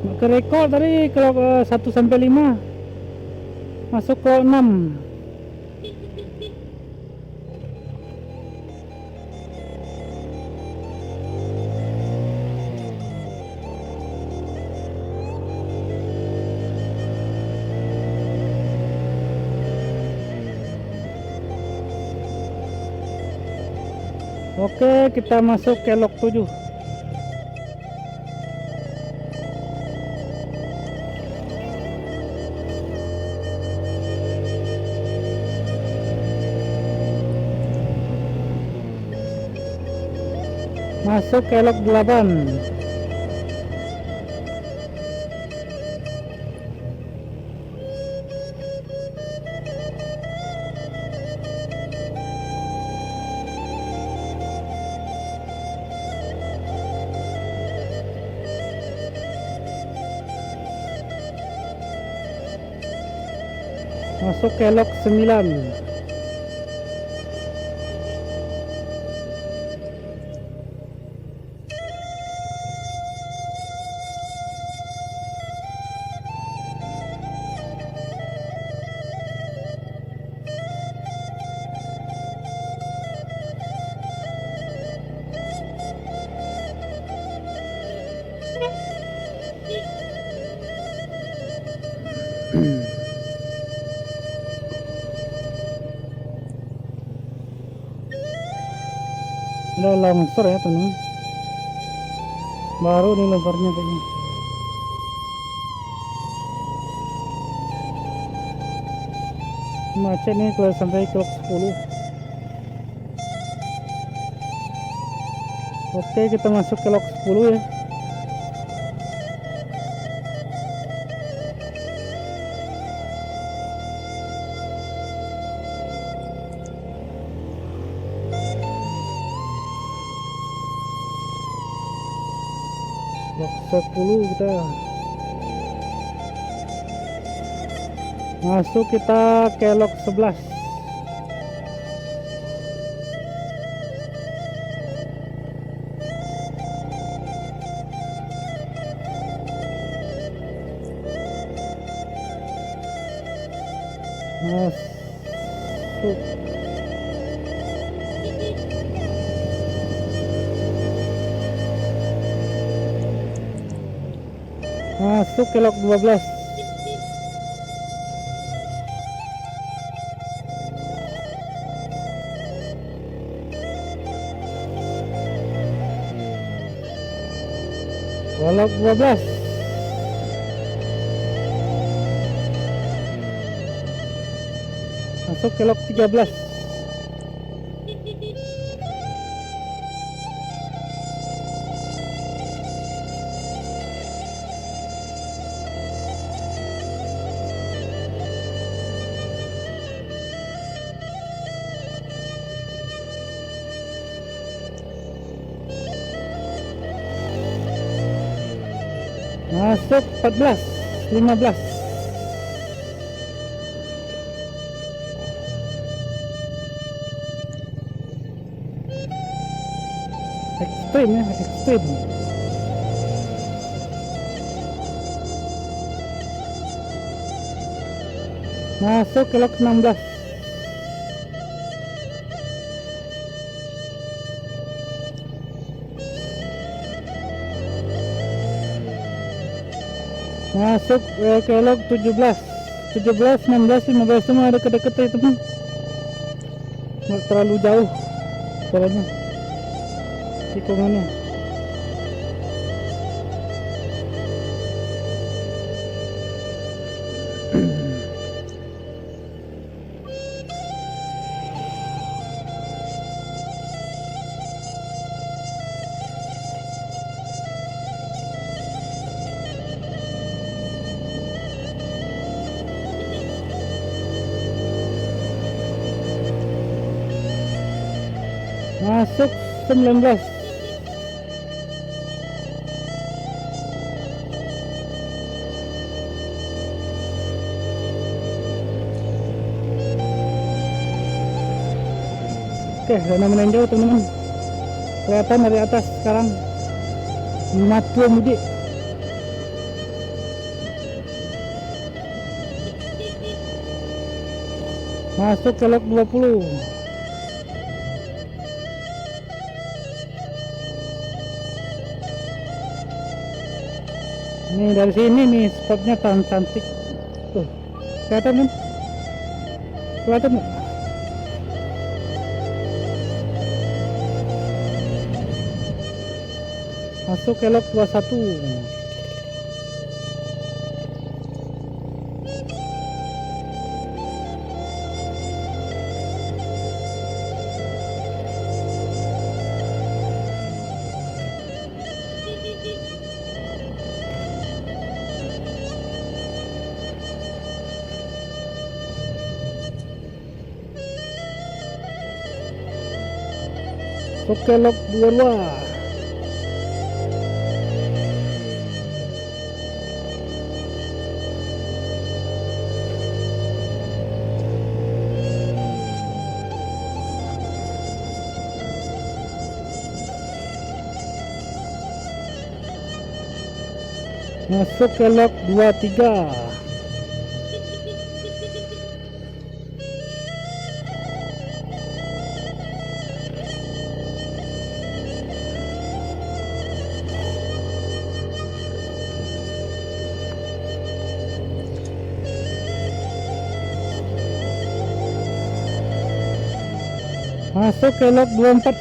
ke rekor tadi kalau 1 sampai 5 masuk ke 6. Oke, kita masuk ke log 7. Masuk ke log 8. Masuk ke log 9. Udah longsor ya teman, baru nih longsornya kayaknya. Macet nih kalau sampai ke log 10. Oke, kita masuk ke log 10 ya. Log 10 kita masuk, kita ke log 11. Masuk masuk ke log 12. Log 12 masuk ke log 13. Masuk 14, 15. Ekstrim ya, ekstrim. Masuk ke log 16. Masuk ke log 17. 17, 16, 15 semua ada deket-deket ya teman, nggak terlalu jauh soalnya tikungannya. Masuk 19. Oke, zona menanjau teman-teman, kelihatan dari atas sekarang Matuamudik. Masuk kelok 20. Nih dari sini nih spotnya cantik tuh, kelihatan kan, kelihatan nggak? Masuk kelok 21. Masuk kelok 22. Masuk kelok 23. Masuk kelok 24.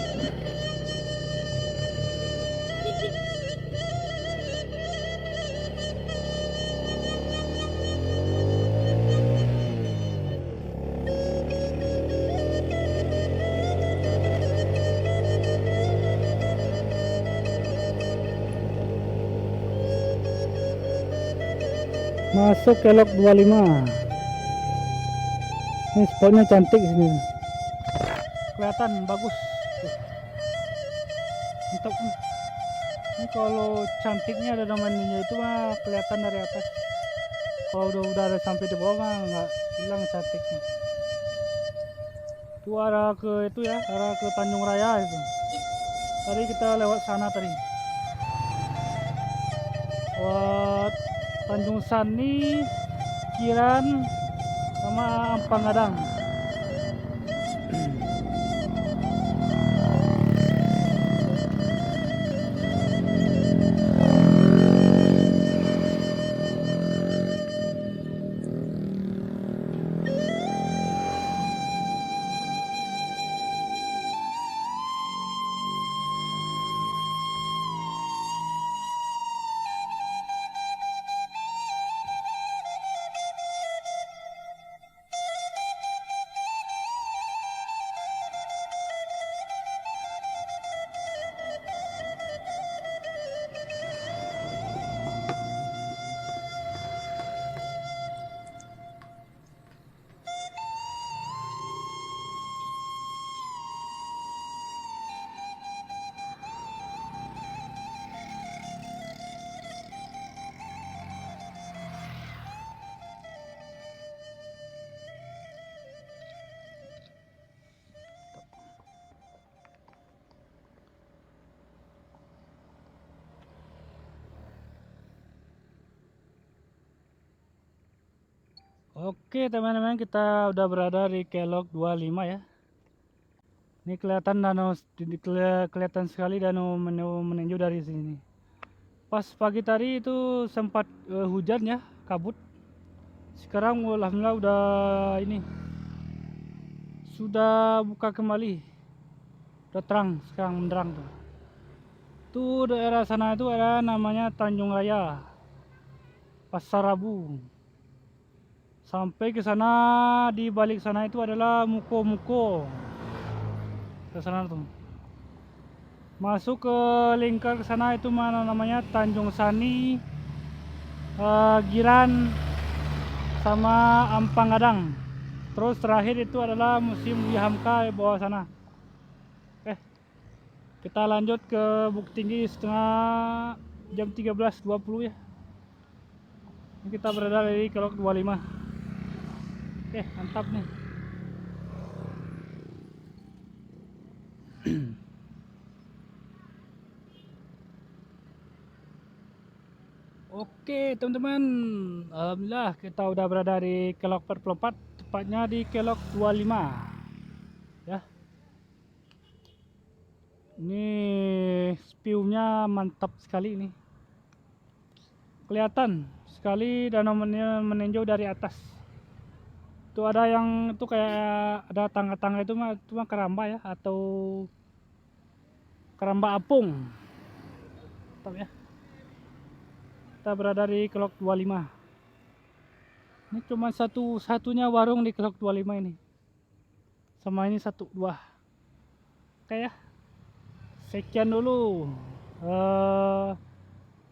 Masuk kelok 25. Ini spotnya cantik sini, kelihatan bagus tuh. Untuk ini kalau cantiknya ada namanya itu mah kelihatan dari atas. Kalau udah ada sampai di bawah mah nggak hilang cantiknya. Itu arah ke itu ya, arah ke Tanjung Raya itu. Tadi kita lewat sana tadi. Lewat Tanjung Sani, Kiran, sama Ampang Gadang. Oke teman-teman, kita udah berada di kelok 25 ya. Ini kelihatan danau, kelihatan sekali danau meninjau dari sini. Pas pagi tadi itu sempat hujan ya, kabut. Sekarang alhamdulillah udah ini, sudah buka kembali, udah terang, sekarang menderang tuh. Tuh daerah sana itu ada namanya Tanjung Raya, Pasar Rabu. Sampai ke sana, di balik sana itu adalah Muko-Muko. Ke sana tuh. Masuk ke lingkar ke sana itu mana namanya Tanjung Sani, Giran, sama Ampang Gadang. Terus terakhir itu adalah Museum Dwi Hamka di bawah sana. Kita lanjut ke Bukit Tinggi setengah jam 13.20 ya. Ini kita berada di kelok 25. Mantap nih. Oke teman-teman, alhamdulillah kita udah berada di kelok 44, tepatnya di Kelok 25 ya. Ini spewnya mantap sekali nih, kelihatan sekali danau meninjau dari atas. Itu ada yang itu kayak ada tangga-tangga itu mah keramba ya, atau keramba apung. Mantap ya. Kita berada di Kelok 25. Ini cuma satu-satunya warung di Kelok 25 ini. Sama ini 1, 2. Oke ya. Sekian dulu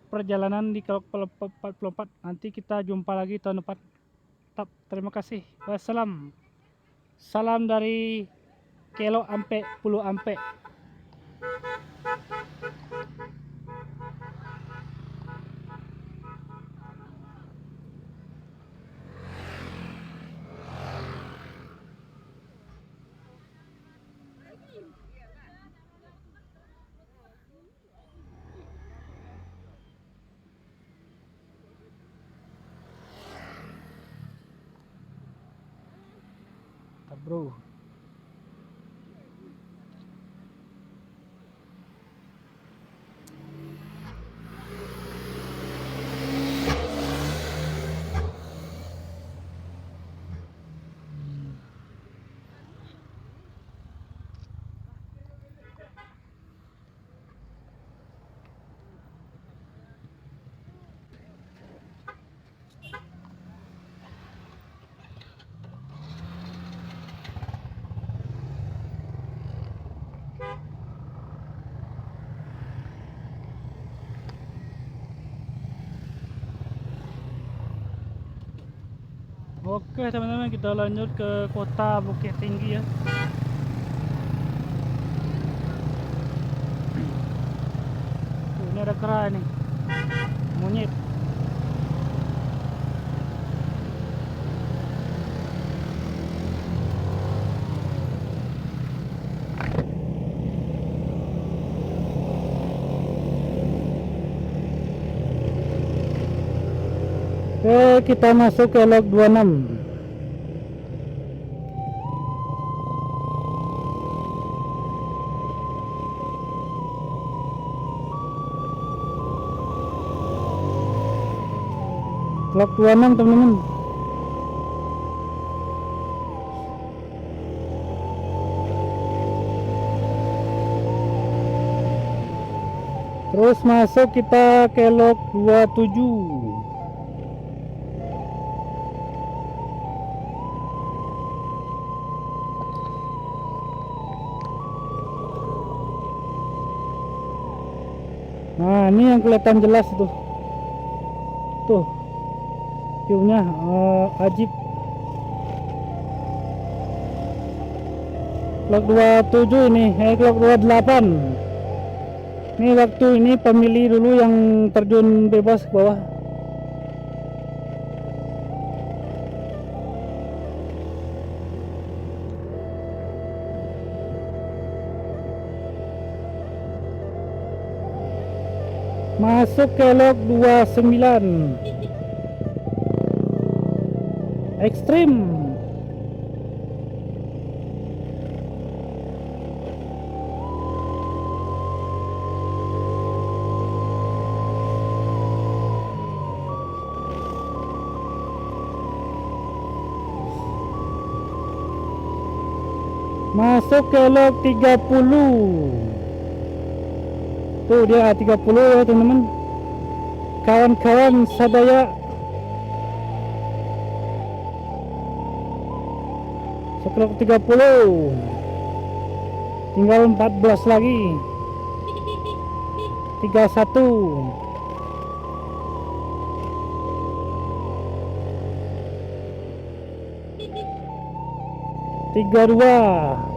perjalanan di Kelok 44. Nanti kita jumpa lagi tahun depan. Tetap terima kasih. Wassalam. Salam dari Kelok ampe Pulau Ampe. Bro, oke teman-teman, kita lanjut ke kota Bukit Tinggi ya. Tuh, ini ada kera nih, monyet. Oke, kita masuk ke log 26. Log 26 teman-teman. Terus masuk kita ke log 27. Nah, ini yang kelihatan jelas tuh. Tuh. View-nya ajib. Log 27 ini, log 28. Ini waktu ini pemilih dulu yang terjun bebas ke bawah. Masuk ke log 29. Ekstrim. Masuk ke log 30. Tuh dia 30 ya teman-teman. Kawan-kawan sadaya. Log 30. Tinggal 14 lagi. 31. 32.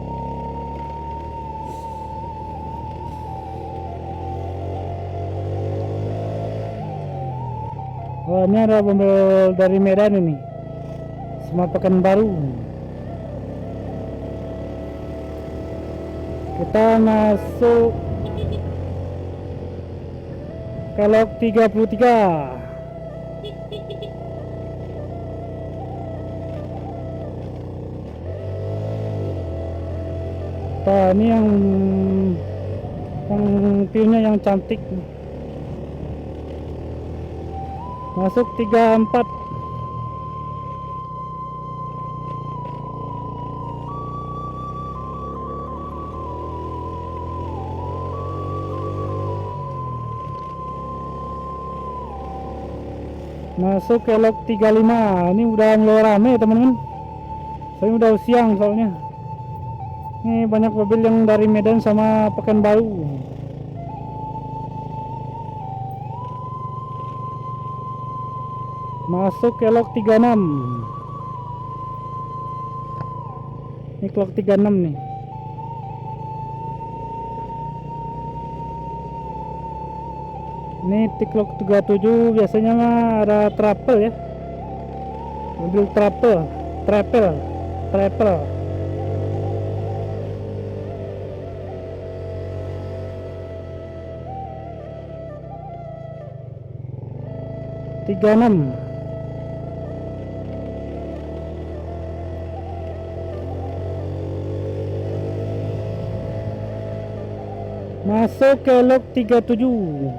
Oh, ini ada pembel dari Medan ini. Semua Pekanbaru. Kita masuk ke log 33. Wah, ini yang view-nya yang cantik. Masuk 34. Masuk kelok 35. Ini udah mulai rame teman-teman. Saya udah siang soalnya. Ini banyak mobil yang dari Medan sama Pekanbaru. Masuk kelok 36. Ini kelok 36 nih. Ini tiklok 37 biasanya mah ada trouble ya. Mobil trouble. 36. Masuk kelok 37.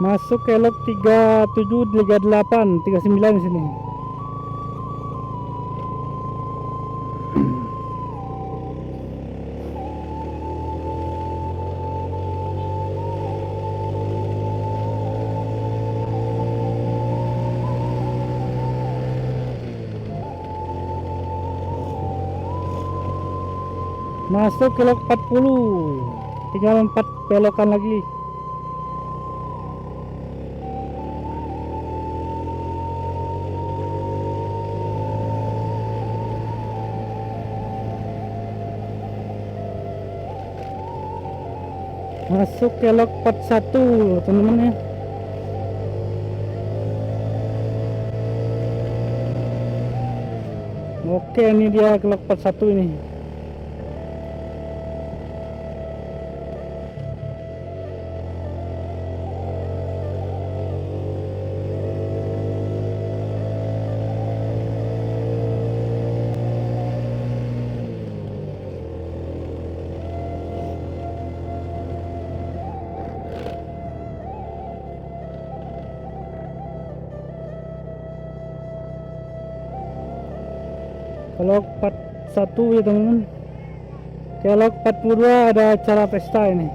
Masuk kelok 37, 38, 39 di sini. Masuk kelok 40. Tinggal 4 belokan lagi. Masuk kelok 41 teman-teman ya. Oke, ini dia kelok 41 ini. Kelok 41 ya teman-teman. Kelok 42 ada acara pesta ini.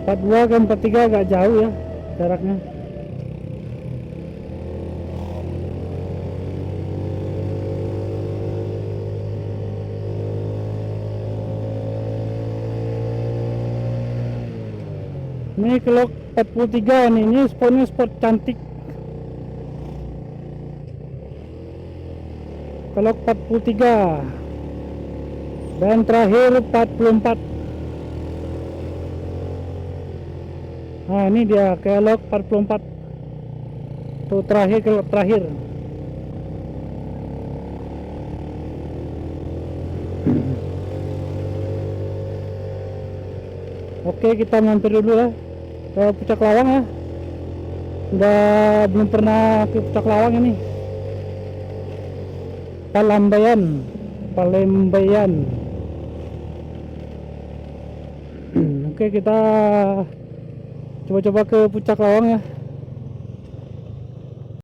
Empat dua ke 43 agak jauh ya jaraknya. Ini kelok 43 nih, ini spotnya spot cantik. Kelok 43 dan terakhir 44. Nah, ini dia kelok 44. Tuh terakhir, kelok terakhir. Oke, kita mampir dulu ya ke Puncak Lawang ya. Udah belum pernah ke Puncak Lawang ini. Palembayan. Oke, kita coba-coba ke Puncak Lawang ya.